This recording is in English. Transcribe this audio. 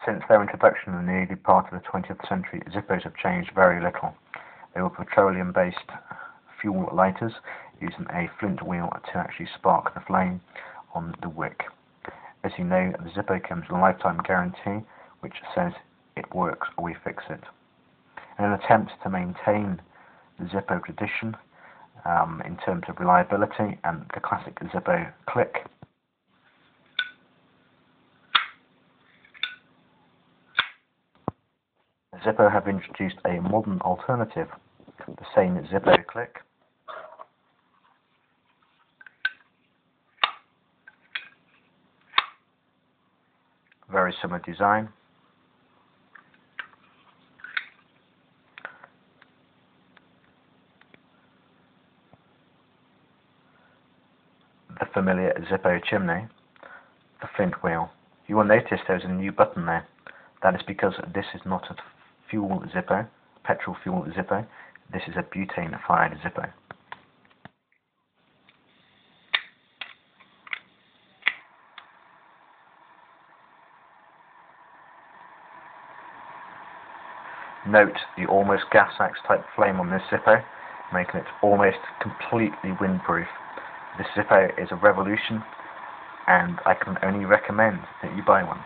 Since their introduction in the early part of the 20th century, Zippos have changed very little. They were petroleum-based fuel lighters using a flint wheel to actually spark the flame on the wick. As you know, the Zippo comes with a lifetime guarantee which says it works or we fix it. In an attempt to maintain the Zippo tradition in terms of reliability and the classic Zippo click, Zippo have introduced a modern alternative, the same Zippo click. Very similar design. The familiar Zippo chimney, the flint wheel. You will notice there's a new button there. That is because this is not a fuel Zippo, petrol fuel Zippo. This is a butane fired Zippo. Note the almost gas axe type flame on this Zippo, making it almost completely windproof. This Zippo is a revolution, and I can only recommend that you buy one.